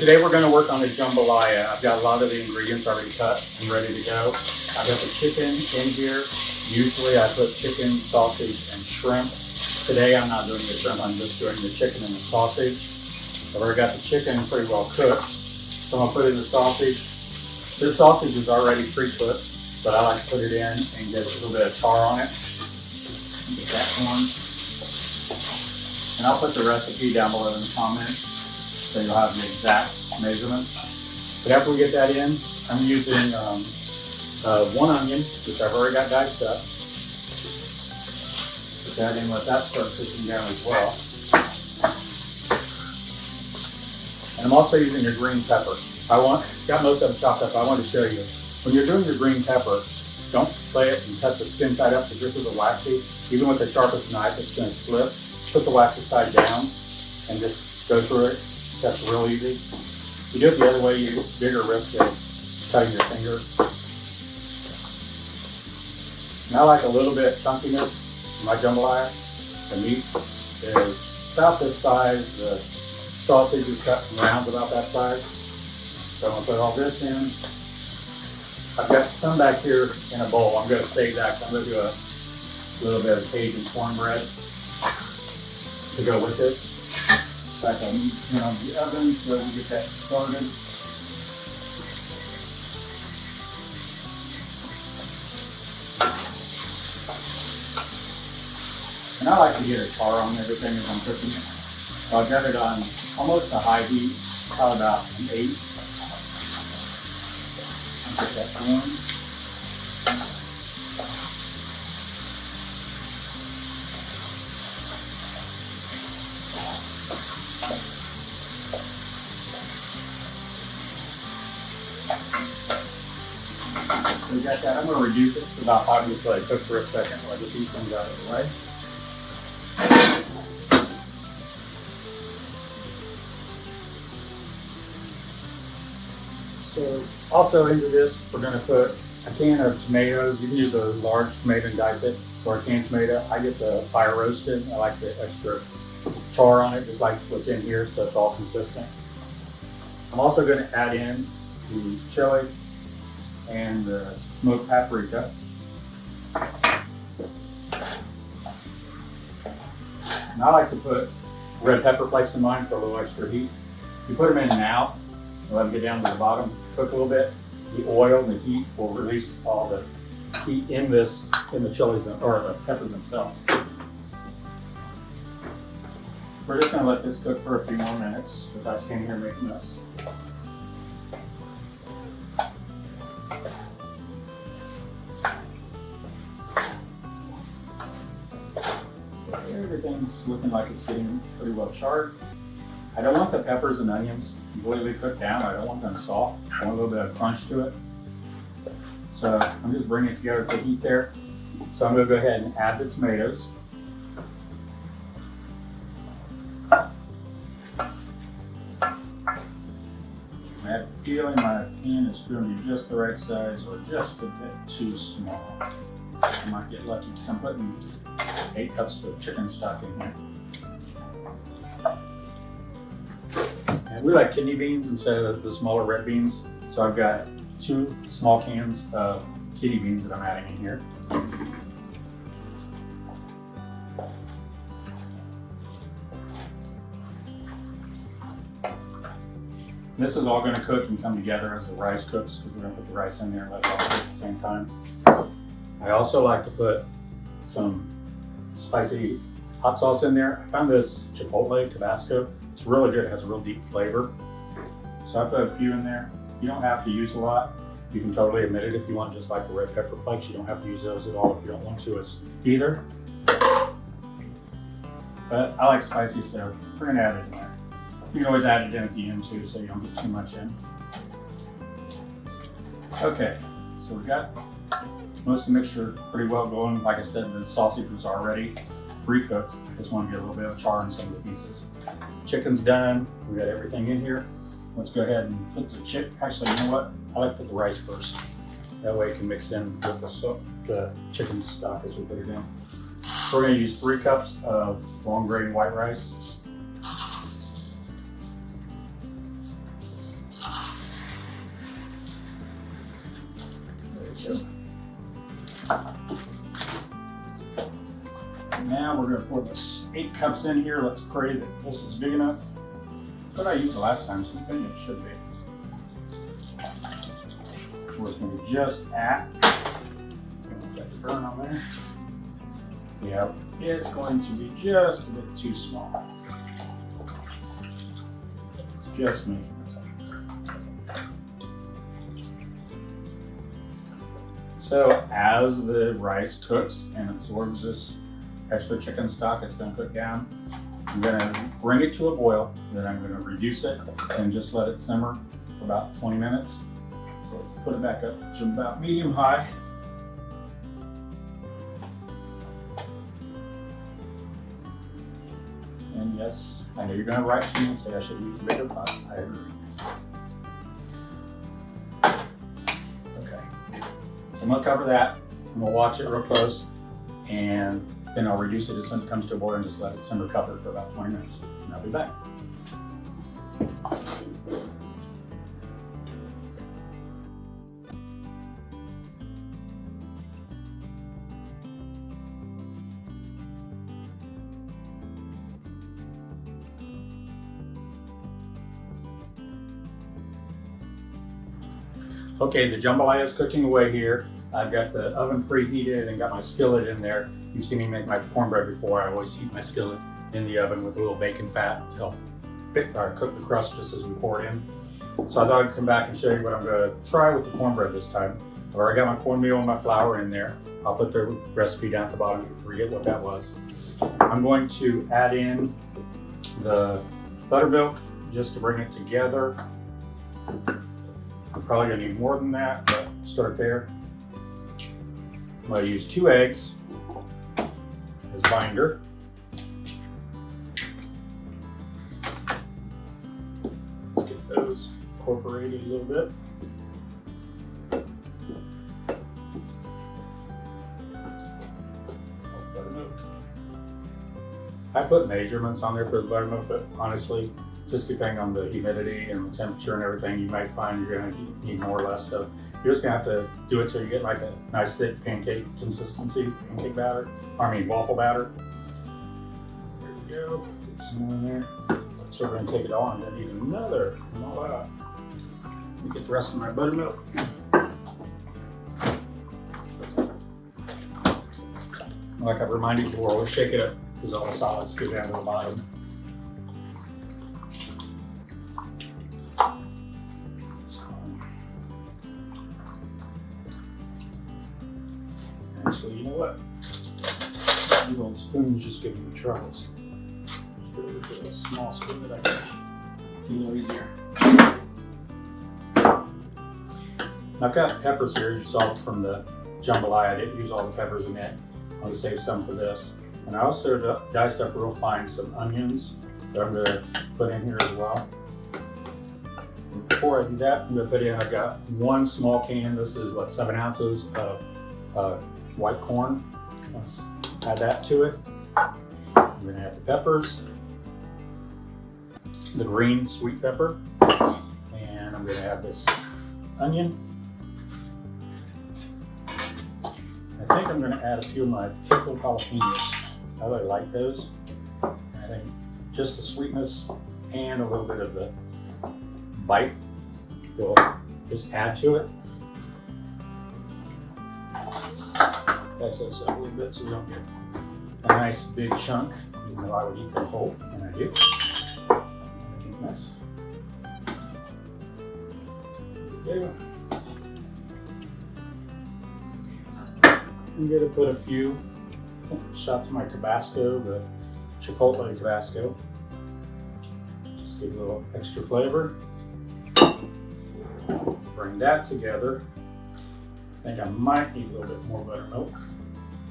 today we're going to work on the jambalaya. I've got a lot of the ingredients already cut and ready to go. I've got the chicken in here. Usually I put chicken, sausage, and shrimp. Today I'm not doing the shrimp, I'm just doing the chicken and the sausage. I've already got the chicken pretty well cooked. So I'm going to put in the sausage. This sausage is already pre-cooked, but I like to put it in and get a little bit of char on it. Get that going. And I'll put the recipe down below in the comments, so you'll have the exact measurements. But after we get that in, I'm using 1 onion, which I've already got diced up. Put that in, let that start cooking down as well. And I'm also using a green pepper. Got most of them chopped up. I want to show you. When you're doing your green pepper, don't play it and cut the skin side up because this is a waxy. Even with the sharpest knife, it's going to slip. Put the waxy side down and just go through it. That's real easy. If you do it the other way, you get bigger risk of cutting your finger. And I like a little bit chunkiness in my jambalaya. The meat is about this size. The sausage is cut in rounds about that size. So I'm going to put all this in. I've got some back here in a bowl. I'm going to save that because I'm going to do a little bit of Cajun cornbread to go with this. Back on the oven so we get that started. And I like to get a char on everything as I'm cooking it. So I've got it on almost a high heat, probably about an 8. I'll get that going. We got that. I'm going to reduce it to about 5 minutes so I cook for a second while I get these things out of the way. So also into this, we're going to put a can of tomatoes. You can use a large tomato and dice it, or a canned tomato. I get the fire roasted. I like the extra char on it, just like what's in here, so it's all consistent. I'm also going to add in the chili and the smoked paprika. And I like to put red pepper flakes in mine for a little extra heat. You put them in now, let them get down to the bottom, cook a little bit. The oil and the heat will release all the heat in the chilies or the peppers themselves. We're just going to let this cook for a few more minutes without standing here making a mess. Everything's looking like it's getting pretty well charred. I don't want the peppers and onions completely cooked down. I don't want them soft. I want a little bit of crunch to it. So I'm just bringing it together with the heat there. So I'm going to go ahead and add the tomatoes. I have a feeling my pan is going to be just the right size or just a bit too small. I might get lucky because I'm putting 8 cups of chicken stock in here. And we like kidney beans instead of the smaller red beans. So I've got 2 small cans of kidney beans that I'm adding in here. This is all going to cook and come together as the rice cooks because we're going to put the rice in there and let it all cook at the same time. I also like to put some spicy hot sauce in there. I found this Chipotle Tabasco. It's really good. It has a real deep flavor. So I put a few in there. You don't have to use a lot. You can totally omit it if you want, just like the red pepper flakes. You don't have to use those at all if you don't want to either. But I like spicy, so we're going to add it in there. You can always add it in at the end too, so you don't get too much in. Okay, so we got most of the mixture pretty well going. Like I said, the sausage was already pre-cooked. Just want to get a little bit of char in some of the pieces. Chicken's done. We got everything in here. Let's go ahead and put the chicken. Actually, you know what? I like to put the rice first. That way it can mix in with the chicken stock as we put it in. So we're going to use 3 cups of long grain white rice. Now we're going to pour this 8 cups in here. Let's pray that this is big enough. That's what I used the last time, so I think it should be. We're going to just at. Check the burn on there. Yep, it's going to be just a bit too small. Just me. So as the rice cooks and absorbs this extra chicken stock, it's going to cook down. I'm going to bring it to a boil, then I'm going to reduce it and just let it simmer for about 20 minutes. So let's put it back up to about medium high. And yes, I know you're going to write to me and say I should use a bigger pot. I agree. Okay, so I'm going to cover that. I'm going to watch it real close, and then I'll reduce it as soon as it comes to a boil and just let it simmer covered for about 20 minutes. And I'll be back. Okay, the jambalaya is cooking away here. I've got the oven preheated and got my skillet in there. You've seen me make my cornbread before. I always heat my skillet in the oven with a little bacon fat to help cook the crust just as we pour it in. So I thought I'd come back and show you what I'm going to try with the cornbread this time. I've already got my cornmeal and my flour in there. I'll put the recipe down at the bottom if you forget what that was. I'm going to add in the buttermilk just to bring it together. I'm probably going to need more than that, but start there. I'm going to use 2 eggs as binder. Let's get those incorporated a little bit. Buttermilk. I put measurements on there for the buttermilk, but honestly, just depending on the humidity and the temperature and everything, you might find you're going to need more or less. So you're just going to have to do it till you get like a nice thick pancake consistency, pancake batter, waffle batter. There we go. Get some more in there. So we're going to take it all and then need another and all that. Let me get the rest of my buttermilk. Like I've reminded you before, we'll shake it up because all the solids go down to the bottom. Actually, you know what? These old spoons just give me troubles. So we'll get a small spoon that I can do a little easier. I've got peppers here. You saw from the jambalaya. I didn't use all the peppers in it. I'm going to save some for this. And I also diced up real fine some onions that I'm going to put in here as well. And before I do that, I'm going to put in, I've got 1 small can. This is 7 ounces of white corn. Let's add that to it. I'm going to add the peppers, the green sweet pepper, and I'm going to add this onion. I think I'm going to add a few of my pickled jalapenos. I really like those. Adding just the sweetness and a little bit of the bite. We'll just add to it. Dice those up a little bit so we don't get a nice big chunk, even though I would eat them whole, and I do. Nice. There we go. I'm going to put a few shots of my Tabasco, the Chipotle Tabasco. Just give it a little extra flavor. Bring that together. I think I might need a little bit more buttermilk.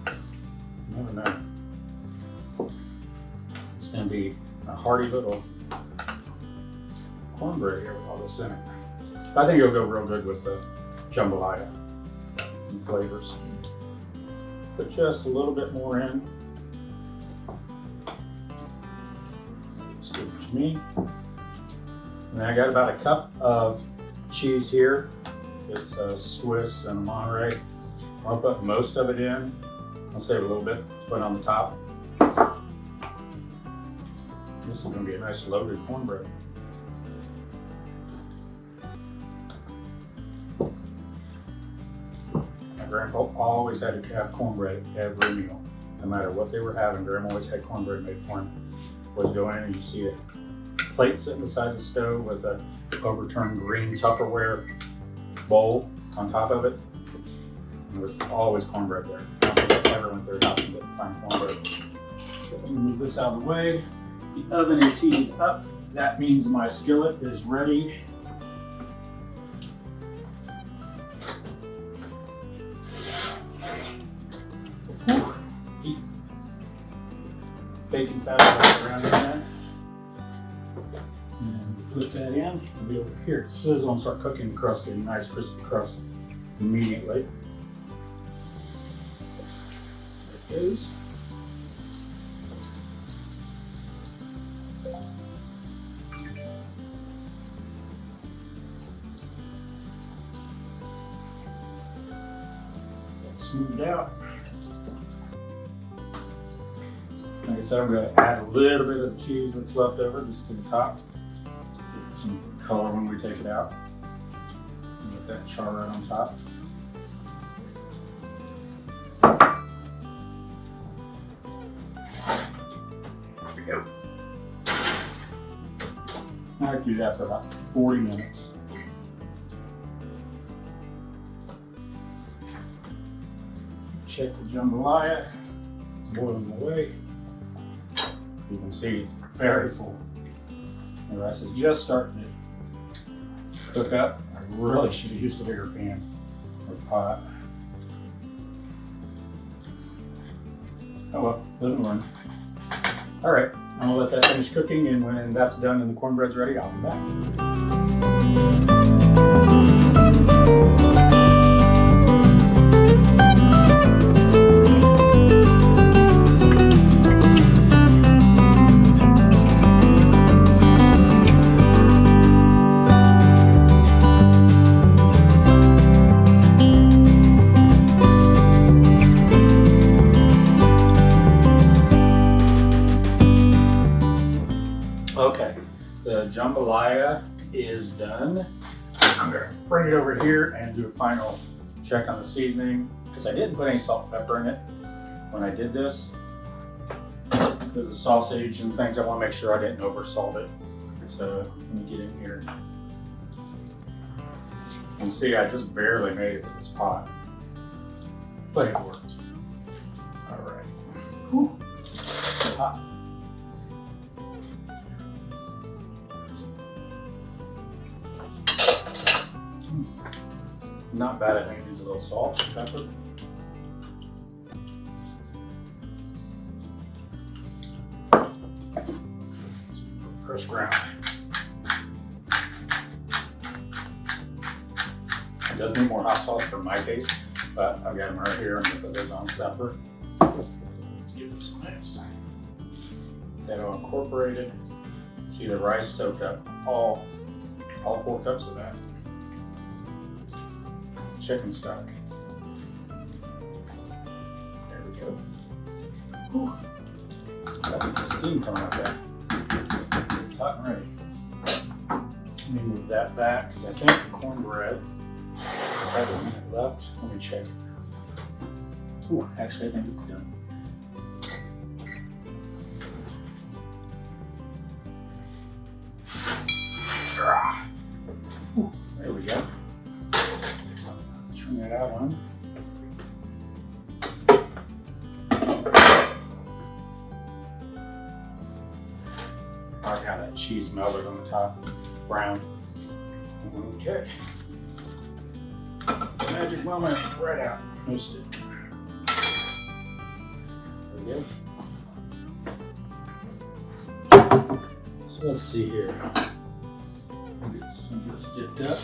You never know. It's going to be a hearty little cornbread here with all this in it. I think it'll go real good with the jambalaya and flavors. Put just a little bit more in. It's good for me. And then I got about a cup of cheese here. It's a Swiss and a Monterey. I'll put most of it in. I'll save a little bit to put on the top. This is going to be a nice loaded cornbread. My grandpa always had to have cornbread at every meal. No matter what they were having, Grandma always had cornbread made for him. Was go in and you see a plate sitting beside the stove with a overturned green Tupperware bowl on top of it. There was always cornbread there. I don't think I ever went to their house and didn't find cornbread. So let me move this out of the way. The oven is heating up. That means my skillet is ready. Whew. Heat. Bacon fat around in there. And put that in. We'll be over here. It sizzle and start cooking the crust, getting nice crispy crust immediately. There it goes. Smoothed out. Like I said, I'm going to add a little bit of the cheese that's left over just to the top. Get some color when we take it out. Get that char right on top. There we go. I have to do that for about 40 minutes. Check the jambalaya. It's boiling away. You can see it's very full. The rice is just starting to cook up. I really should have used a bigger pan or pot. Oh well, live and learn. All right, I'm gonna let that finish cooking, and when that's done and the cornbread's ready, I'll be back. Okay, the jambalaya is done. I'm gonna bring it over here and do a final check on the seasoning because I didn't put any salt and pepper in it when I did this. Because the sausage and things, I want to make sure I didn't over salt it. So let me get in here. You can see I just barely made it with this pot, but it worked. All right. Whew. Hot. Not bad. I think it needs a little salt and pepper. First round. It does need more hot sauce for my taste, but I've got them right here. I'm gonna put those on separate. Let's give this some mix. That all incorporated. See the rice soaked up all 4 cups of that. Chicken stock. There we go. Whew. Got some steam coming up there. It's hot and ready. Let me move that back because I think the cornbread just has a minute left. Let me check it. Ooh, actually, I think it's done. Ooh, there we go. Turn that out on. I got that cheese melted on the top, brown. Okay. Magic moment, right out. No stick. There we go. So let's see here. Get some of this dipped up.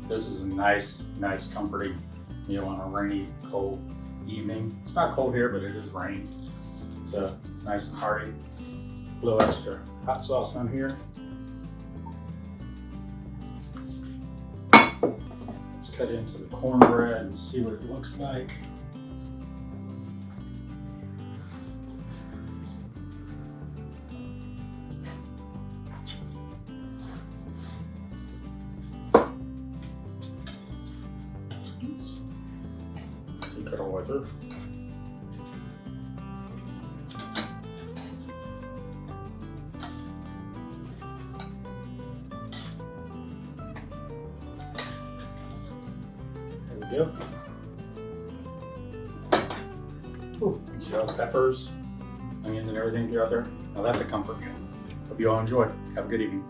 This is a nice comforting meal on a rainy, cold evening. It's not cold here, but it is rain. So nice and hearty. A little extra hot sauce on here. Let's cut into the cornbread and see what it looks like. Take it all the way through. There we go. Ooh, see all the peppers, onions, and everything throughout there. Now that's a comfort meal. Hope you all enjoy. Have a good evening.